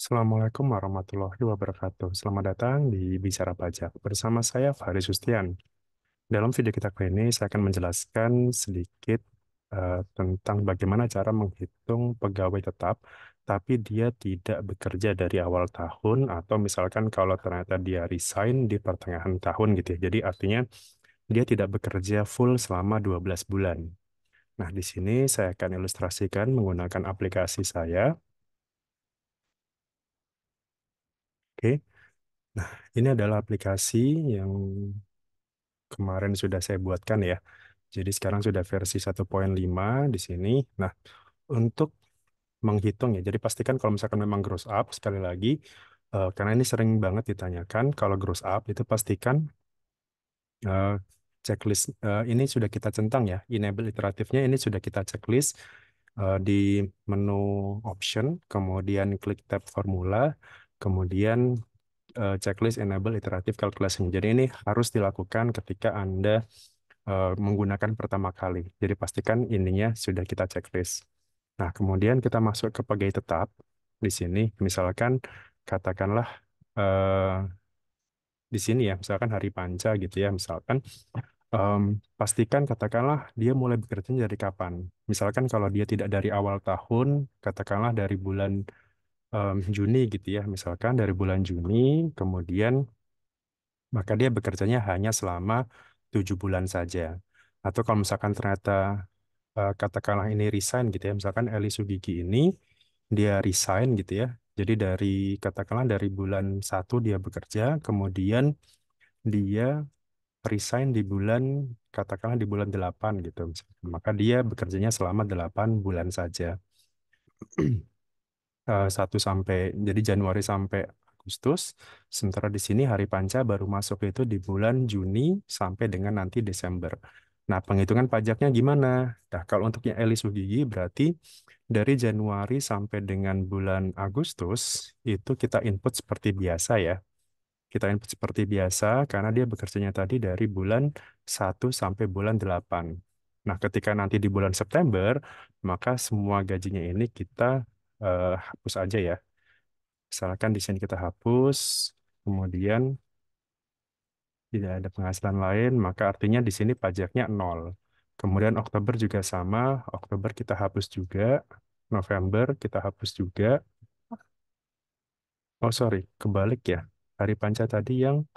Assalamualaikum warahmatullahi wabarakatuh. Selamat datang di Bicara Pajak. Bersama saya Fahri Sustian. Dalam video kita kali ini, saya akan menjelaskan sedikit tentang bagaimana cara menghitung pegawai tetap, tapi dia tidak bekerja dari awal tahun, atau misalkan kalau ternyata dia resign di pertengahan tahun gitu ya. Jadi artinya dia tidak bekerja full selama 12 bulan. Nah, di sini saya akan ilustrasikan menggunakan aplikasi saya. Oke. Nah, ini adalah aplikasi yang kemarin sudah saya buatkan ya. Jadi sekarang sudah versi 1.5 di sini. Nah, untuk menghitung ya, jadi pastikan kalau misalkan memang gross up, sekali lagi, karena ini sering banget ditanyakan, kalau gross up itu pastikan eh, checklist ini sudah kita centang ya, enable iteratifnya ini sudah kita checklist di menu option, kemudian klik tab formula, kemudian checklist enable iterative calculation. Jadi ini harus dilakukan ketika Anda menggunakan pertama kali. Jadi pastikan ininya sudah kita checklist. Nah, kemudian kita masuk ke pegawai tetap. Di sini, misalkan katakanlah eh, di sini ya, misalkan hari panca gitu ya, misalkan em, pastikan katakanlah dia mulai bekerja dari kapan. Misalkan kalau dia tidak dari awal tahun, katakanlah dari bulan Juni gitu ya, misalkan dari bulan Juni, kemudian maka dia bekerjanya hanya selama 7 bulan saja. Atau kalau misalkan ternyata katakanlah ini resign gitu ya, misalkan Eli Sugigi ini dia resign gitu ya. Jadi dari katakanlah dari bulan 1 dia bekerja, kemudian dia resign di bulan katakanlah di bulan 8 gitu. Maka dia bekerjanya selama 8 bulan saja. 1 sampai jadi Januari sampai Agustus. Sementara di sini hari panca baru masuk itu di bulan Juni sampai dengan nanti Desember. Nah, penghitungan pajaknya gimana? Nah, kalau untuk yang Eli Sugigi berarti dari Januari sampai dengan bulan Agustus itu kita input seperti biasa ya. Kita input seperti biasa karena dia bekerjanya tadi dari bulan 1 sampai bulan 8. Nah, ketika nanti di bulan September, maka semua gajinya ini kita hapus aja ya. Misalkan di sini kita hapus, kemudian tidak ada penghasilan lain, maka artinya di sini pajaknya nol. Kemudian Oktober juga sama, Oktober kita hapus juga, November kita hapus juga. Oh sorry, kebalik ya. Hari Panca tadi yang,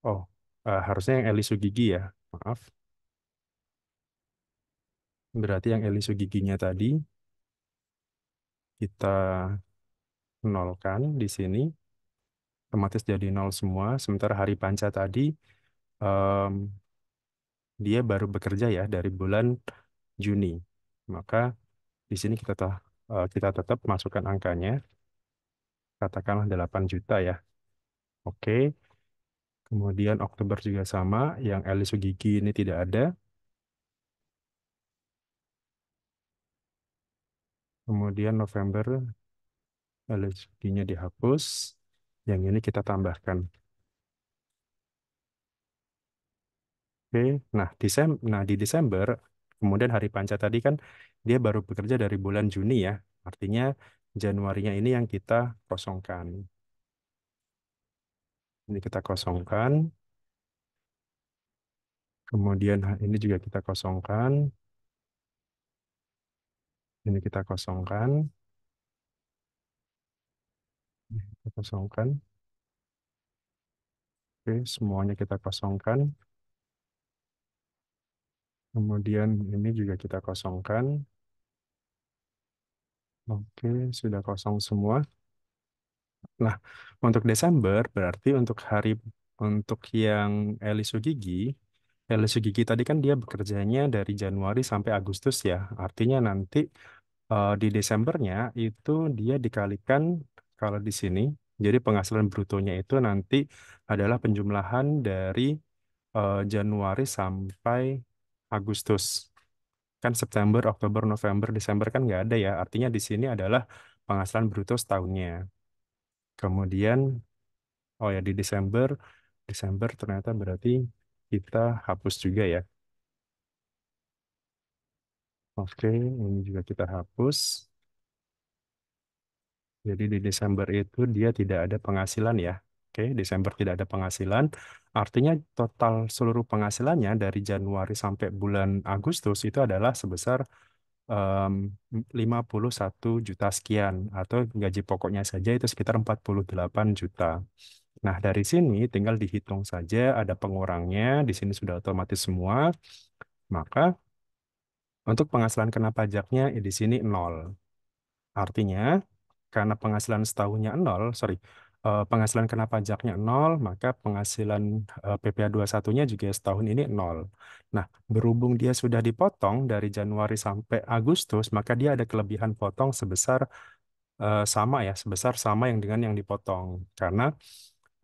oh harusnya yang Eli Sugigi ya, maaf. Berarti yang Eli Sugiginya tadi kita nolkan di sini, otomatis jadi nol semua. Sementara Hari Panca tadi, em, dia baru bekerja ya dari bulan Juni. Maka di sini kita tetap masukkan angkanya, katakanlah 8 juta ya. Oke, kemudian Oktober juga sama, yang Eli Sugigi ini tidak ada. Kemudian November Eli Sugiginya dihapus, yang ini kita tambahkan. Oke, nah di Desember, kemudian hari panca tadi kan dia baru bekerja dari bulan Juni ya, artinya Januarinya ini yang kita kosongkan. Ini kita kosongkan, kemudian ini juga kita kosongkan, ini kita kosongkan, ini kita kosongkan. Oke, semuanya kita kosongkan, kemudian ini juga kita kosongkan. Oke, sudah kosong semua. Nah, untuk Desember berarti untuk yang Eli Sugigi, Eli Sugigi tadi kan dia bekerjanya dari Januari sampai Agustus ya. Artinya nanti di Desembernya itu dia dikalikan kalau di sini. Jadi penghasilan brutonya itu nanti adalah penjumlahan dari Januari sampai Agustus. Kan September, Oktober, November, Desember kan nggak ada ya. Artinya di sini adalah penghasilan bruto setahunnya. Kemudian oh ya di Desember, Desember ternyata berarti kita hapus juga ya. Oke, ini juga kita hapus. Jadi di Desember itu dia tidak ada penghasilan ya. Oke, Desember tidak ada penghasilan. Artinya total seluruh penghasilannya dari Januari sampai bulan Agustus itu adalah sebesar em, 51 juta sekian atau gaji pokoknya saja itu sekitar 48 juta. Nah, dari sini tinggal dihitung saja ada pengurangnya, di sini sudah otomatis semua. Maka untuk penghasilan kena pajaknya di sini nol. Artinya, karena penghasilan setahunnya nol, sorry, penghasilan kena pajaknya nol, maka penghasilan PPh 21-nya juga setahun ini nol. Nah, berhubung dia sudah dipotong dari Januari sampai Agustus, maka dia ada kelebihan potong sebesar sama ya, sebesar sama yang dengan yang dipotong. Karena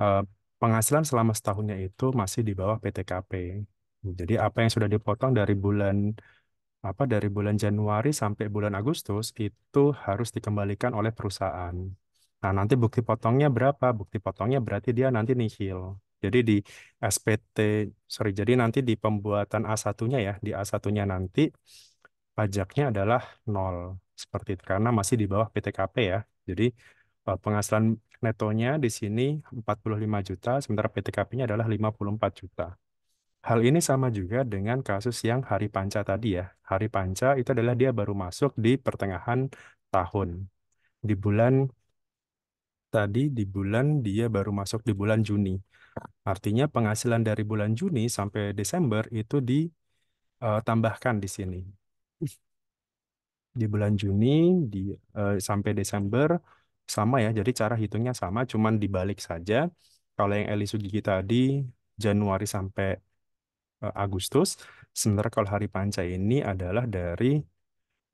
eh, penghasilan selama setahunnya itu masih di bawah PTKP. Jadi apa yang sudah dipotong dari bulan Januari sampai bulan Agustus itu harus dikembalikan oleh perusahaan. Nah, nanti bukti potongnya berapa? Bukti potongnya berarti dia nanti nihil. Jadi di SPT, sorry, jadi nanti di pembuatan A1-nya ya, di A1-nya nanti pajaknya adalah nol. Seperti itu, karena masih di bawah PTKP ya. Jadi penghasilan netonya di sini 45 juta, sementara PTKP-nya adalah 54 juta. Hal ini sama juga dengan kasus yang hari panca tadi ya. Hari panca itu adalah dia baru masuk di pertengahan tahun. Di bulan di bulan dia baru masuk di bulan Juni. Artinya penghasilan dari bulan Juni sampai Desember itu ditambahkan di sini. Di bulan Juni sampai Desember sama ya. Jadi cara hitungnya sama, cuman dibalik saja. Kalau yang Eli Sugigi tadi Januari sampai Agustus, sementara kalau hari panca ini adalah dari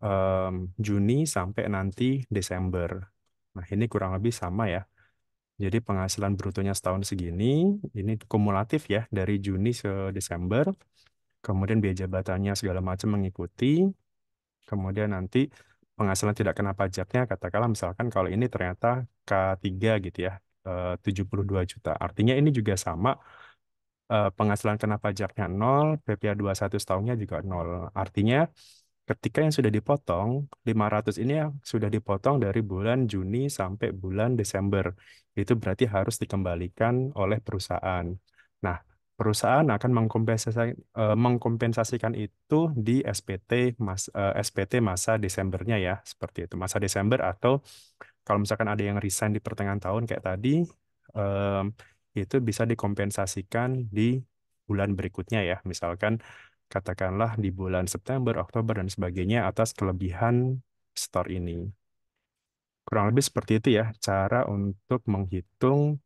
em, Juni sampai nanti Desember. Nah, ini kurang lebih sama ya. Jadi penghasilan brutonya setahun segini, ini kumulatif ya dari Juni ke Desember. Kemudian biaya jabatannya segala macam mengikuti. Kemudian nanti penghasilan tidak kena pajaknya, katakanlah misalkan kalau ini ternyata K3 gitu ya, 72 juta. Artinya ini juga sama, penghasilan kena pajaknya nol, PPh 21 setahunnya juga nol. Artinya ketika yang sudah dipotong, 500 ini yang sudah dipotong dari bulan Juni sampai bulan Desember. Itu berarti harus dikembalikan oleh perusahaan. Nah, perusahaan akan mengkompensasikan itu di SPT masa Desembernya ya, seperti itu. Masa Desember atau kalau misalkan ada yang resign di pertengahan tahun kayak tadi, em, itu bisa dikompensasikan di bulan berikutnya ya. Misalkan katakanlah di bulan September, Oktober, dan sebagainya atas kelebihan store ini. Kurang lebih seperti itu ya cara untuk menghitung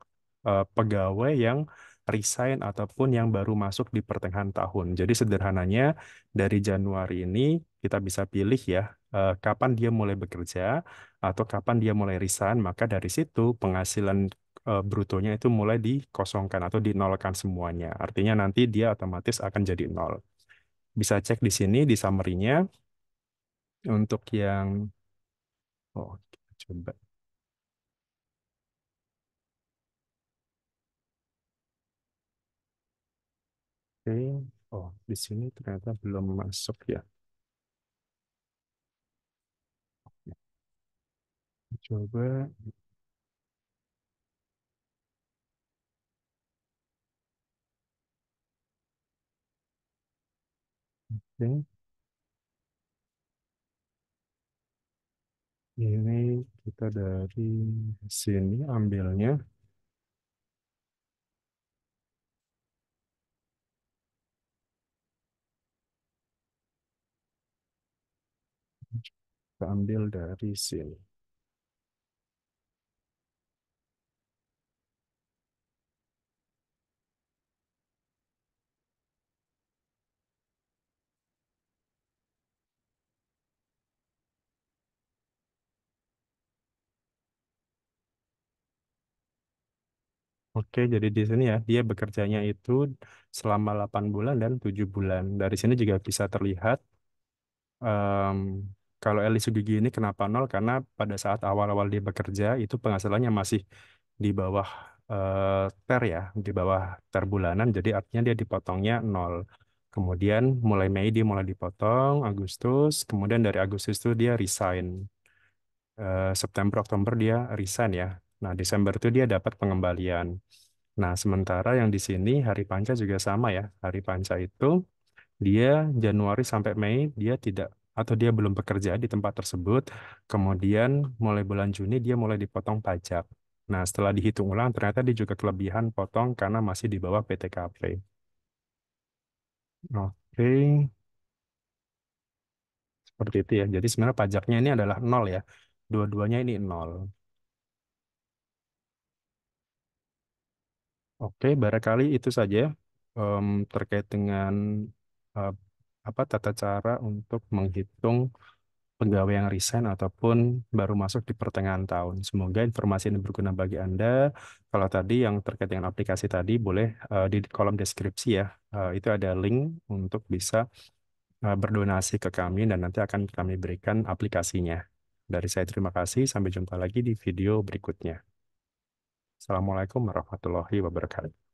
pegawai yang resign ataupun yang baru masuk di pertengahan tahun. Jadi sederhananya dari Januari ini kita bisa pilih ya kapan dia mulai bekerja atau kapan dia mulai resign, maka dari situ penghasilan brutonya itu mulai dikosongkan atau dinolkan semuanya. Artinya nanti dia otomatis akan jadi nol. Bisa cek di sini di summary-nya untuk yang kita coba. Oke. Oh, di sini ternyata belum masuk ya. Coba. Oke. Ini kita dari sini ambilnya. Kita ambil dari sini. Oke, jadi di sini ya, dia bekerjanya itu selama 8 bulan dan 7 bulan. Dari sini juga bisa terlihat em, kalau Eli Sugigi ini kenapa nol, karena pada saat awal-awal dia bekerja itu penghasilannya masih di bawah TER ya, di bawah TER bulanan, jadi artinya dia dipotongnya nol. Kemudian mulai Mei dia mulai dipotong, Agustus, kemudian dari Agustus itu dia resign. September Oktober dia resign ya. Nah, Desember itu dia dapat pengembalian. Nah, sementara yang di sini Hari Panca juga sama ya. Hari Panca itu dia Januari sampai Mei dia tidak atau dia belum bekerja di tempat tersebut. Kemudian mulai bulan Juni dia mulai dipotong pajak. Nah, setelah dihitung ulang ternyata dia juga kelebihan potong karena masih di bawah PTKP. Oke, seperti itu ya. Jadi sebenarnya pajaknya ini adalah nol ya. Dua-duanya ini nol. Oke, barangkali itu saja terkait dengan eh, apa tata cara untuk menghitung pegawai yang resign ataupun baru masuk di pertengahan tahun. Semoga informasi ini berguna bagi Anda. Kalau tadi yang terkait dengan aplikasi tadi, boleh di kolom deskripsi ya. Itu ada link untuk bisa berdonasi ke kami dan nanti akan kami berikan aplikasinya. Dari saya terima kasih. Sampai jumpa lagi di video berikutnya. Assalamualaikum warahmatullahi wabarakatuh.